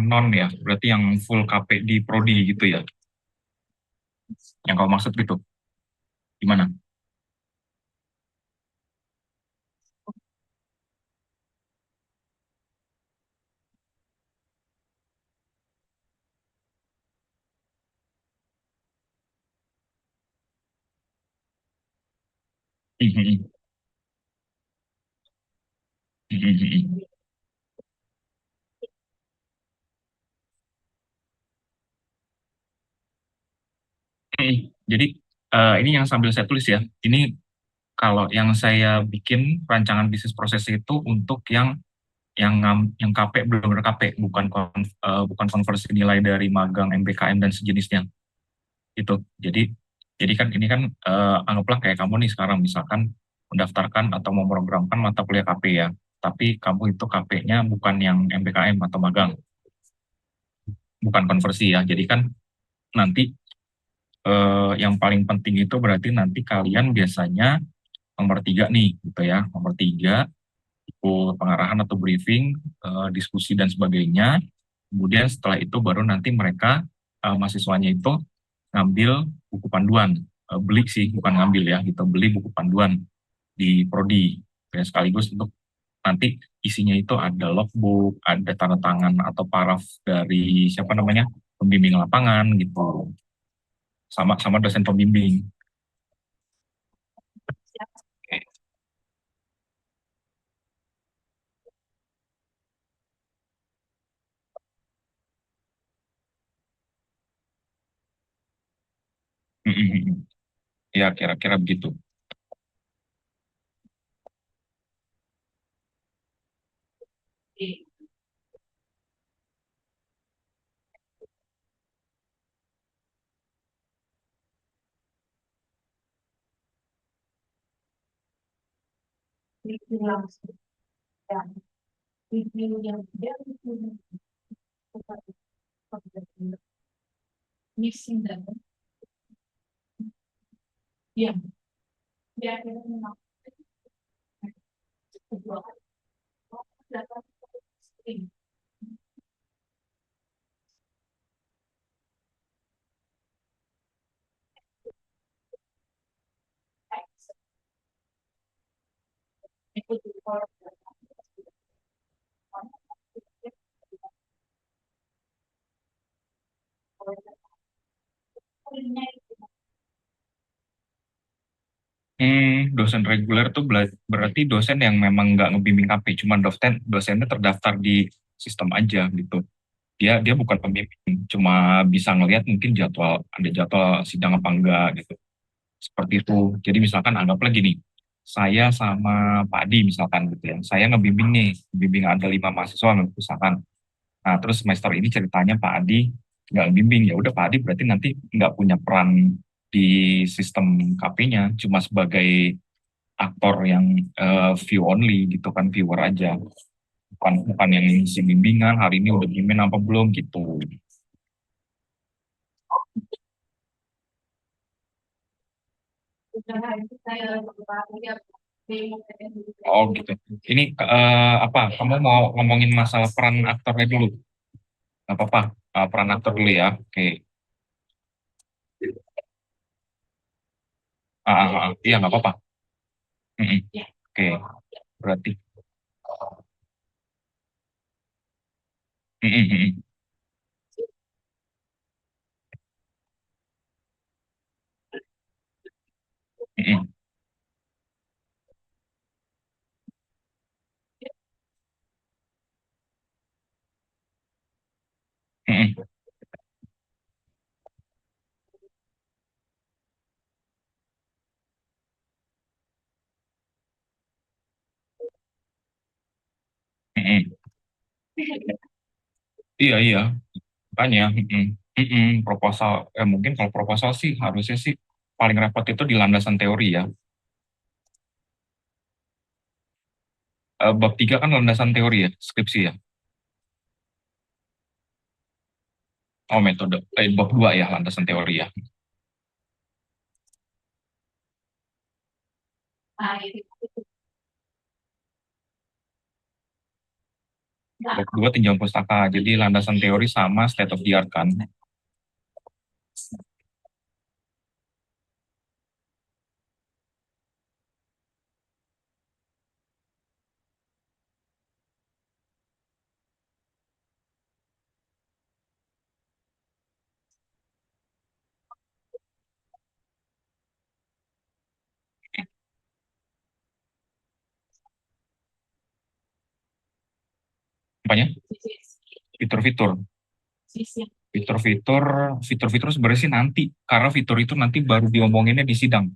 non ya, berarti yang full KP di prodi gitu ya, yang kau maksud gitu, gimana? Mhm, mhm, mhm. Jadi ini yang sambil saya tulis ya, ini kalau yang saya bikin rancangan bisnis proses itu untuk yang KP benar-benar KP, bukan konversi nilai dari magang MBKM dan sejenisnya itu. Jadi kan ini kan anggaplah kayak kamu nih sekarang misalkan mendaftarkan atau memprogramkan mata kuliah KP ya, tapi kamu itu KP-nya bukan yang MBKM atau magang, bukan konversi ya. Jadi kan nanti yang paling penting itu berarti nanti kalian biasanya nomor tiga nih gitu ya, nomor tiga ikut pengarahan atau briefing, diskusi dan sebagainya. Kemudian setelah itu baru nanti mereka mahasiswanya itu ngambil buku panduan. Beli sih bukan ngambil ya, gitu, beli buku panduan di prodi ya, sekaligus untuk nanti isinya itu ada logbook, ada tanda tangan atau paraf dari siapa namanya pembimbing lapangan gitu, sama sama dosen pembimbing. Ya kira-kira begitu. Dosen reguler tuh berarti dosen yang memang nggak ngebimbing KP, cuma dosennya terdaftar di sistem aja gitu. Dia bukan pembimbing, cuma bisa ngelihat mungkin ada jadwal sidang apa enggak gitu. Seperti itu. Jadi misalkan anggaplah gini, saya sama Pak Adi misalkan gitu ya, saya ngebimbing nih, bimbing ada 5 mahasiswa misalkan. Nah, terus semester ini ceritanya Pak Adi nggak bimbing, ya udah Pak Adi berarti nanti nggak punya peran di sistem KP-nya, cuma sebagai aktor yang view only gitu kan, viewer aja, bukan bukan yang isi bimbingan hari ini udah bimbing apa belum gitu. Oh gitu. Ini apa? Kamu mau ngomongin masalah peran aktornya dulu? Nggak apa-apa. Peran aktor dulu ya. Oke. Iya nggak apa-apa. Mm-mm. Oke. Berarti. Mm-mm, mm-mm, mm-mm, mm-mm, mm-mm. Iya iya. Makanya. Mm-mm, mm-mm. Proposal. Mungkin kalau proposal sih harusnya sih paling repot itu di landasan teori ya. Bab 3 kan landasan teori ya, skripsi ya. Oh metode. Bab 2 ya, landasan teori ya. Blok 2 tinjauan pustaka. Jadi landasan teori sama state of the art kan. Apanya? Fitur-fitur. Fitur-fitur, fitur-fitur sebenarnya sih nanti. Karena fitur itu nanti baru diomonginnya di sidang.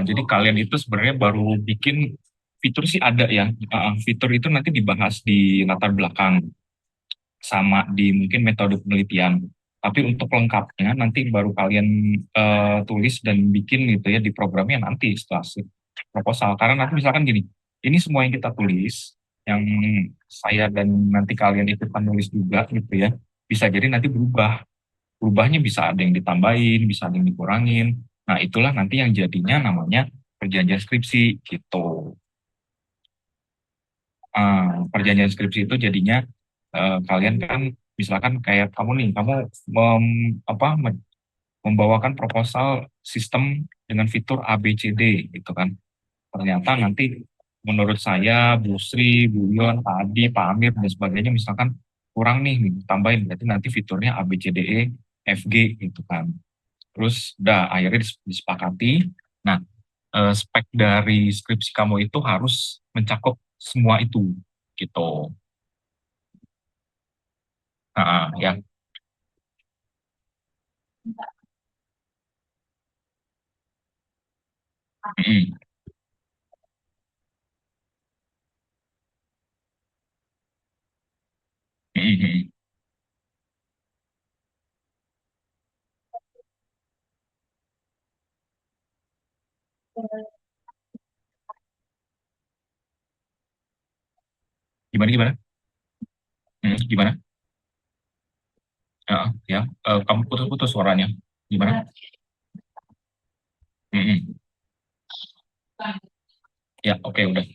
Jadi kalian itu sebenarnya baru bikin fitur sih ada ya. Fitur itu nanti dibahas di latar belakang sama di mungkin metode penelitian. Tapi untuk lengkapnya nanti baru kalian tulis dan bikin gitu ya di programnya nanti setelah proposal. Karena nanti misalkan gini, ini semua yang kita tulis, yang saya dan nanti kalian ikutan nulis juga gitu ya, bisa jadi nanti berubah. Berubahnya bisa ada yang ditambahin, bisa ada yang dikurangin. Nah itulah nanti yang jadinya namanya perjanjian skripsi gitu. Perjanjian skripsi itu jadinya kalian kan misalkan kayak kamu nih, kamu apa, membawakan proposal sistem dengan fitur A, B, C, D gitu kan. Ternyata nanti menurut saya, Bu Sri, Bu Yon, Pak Adi, Pak Amir, dan sebagainya misalkan kurang nih, tambahin. Berarti nanti fiturnya A, B, C, D, E, F, G gitu kan. Terus udah akhirnya disepakati. Nah, spek dari skripsi kamu itu harus mencakup semua itu gitu. Ya. Mm-mm. Mm-mm. Gimana gimana? Gimana? Ya, kamu putus-putus suaranya. Gimana? Mm-mm. Ya, oke udah.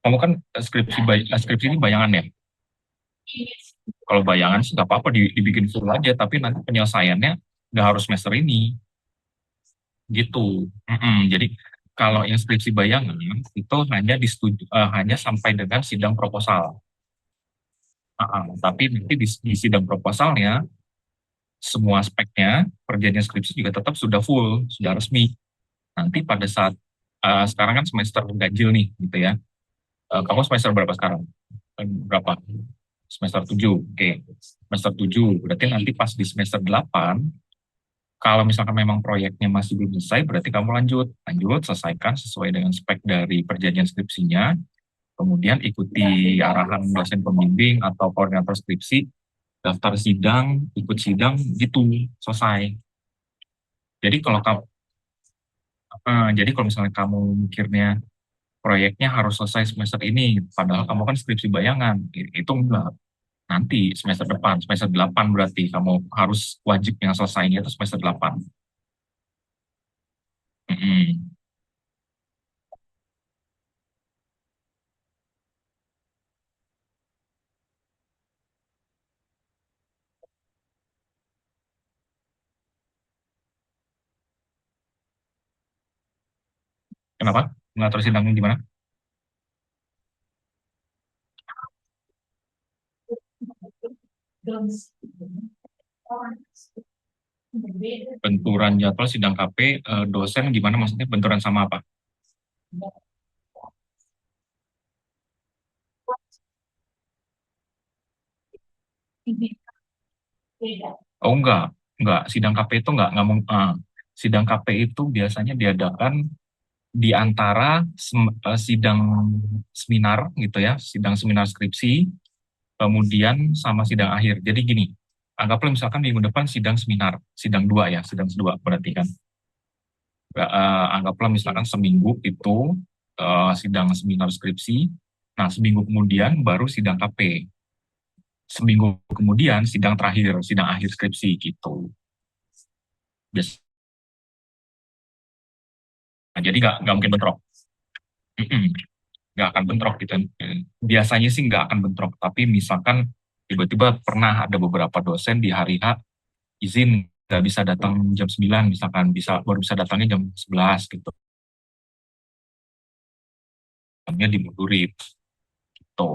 Kamu kan skripsi ini bayangan ya. Kalau bayangan sih nggak apa-apa dibikin full aja, tapi nanti penyelesaiannya nggak harus semester ini gitu. Jadi kalau yang skripsi bayangan itu hanya hanya sampai dengan sidang proposal. Tapi nanti di sidang proposalnya semua aspeknya perjanjian skripsi juga tetap sudah full, sudah resmi. Nanti pada saat sekarang kan semester ganjil nih gitu ya. Kamu semester berapa sekarang? Berapa? Semester 7. Oke. Semester 7. Berarti nanti pas di semester 8, kalau misalkan memang proyeknya masih belum selesai, berarti kamu lanjut. Lanjut, selesaikan sesuai dengan spek dari perjanjian skripsinya. Kemudian ikuti arahan dosen pembimbing atau koordinator skripsi, daftar sidang, ikut sidang, gitu. Selesai. Jadi kalau kamu, jadi kalau misalnya kamu mikirnya proyeknya harus selesai semester ini, padahal kamu kan skripsi bayangan, itu enggak. Nanti semester depan, semester 8 berarti kamu harus wajib yang selesainya itu semester 8. Mm-mm. Kenapa? Mengatur sidangnya gimana? Benturan jadwal sidang KP, dosen gimana maksudnya benturan sama apa? Oh enggak. Sidang KP itu enggak mau. Sidang KP itu biasanya diadakan di antara sidang seminar gitu ya, sidang seminar skripsi kemudian sama sidang akhir. Jadi gini, anggaplah misalkan minggu depan sidang seminar, sidang 2 ya, sidang 2 berarti kan. Anggaplah misalkan seminggu itu sidang seminar skripsi, nah seminggu kemudian baru sidang KP, seminggu kemudian sidang terakhir, sidang akhir skripsi gitu. Bias- Nah, jadi nggak mungkin bentrok. Nggak akan bentrok gitu. Biasanya sih nggak akan bentrok, tapi misalkan tiba-tiba pernah ada beberapa dosen di hari H izin nggak bisa datang jam 9 misalkan, baru bisa datangnya jam 11 gitu. Jamnya dimundurin gitu.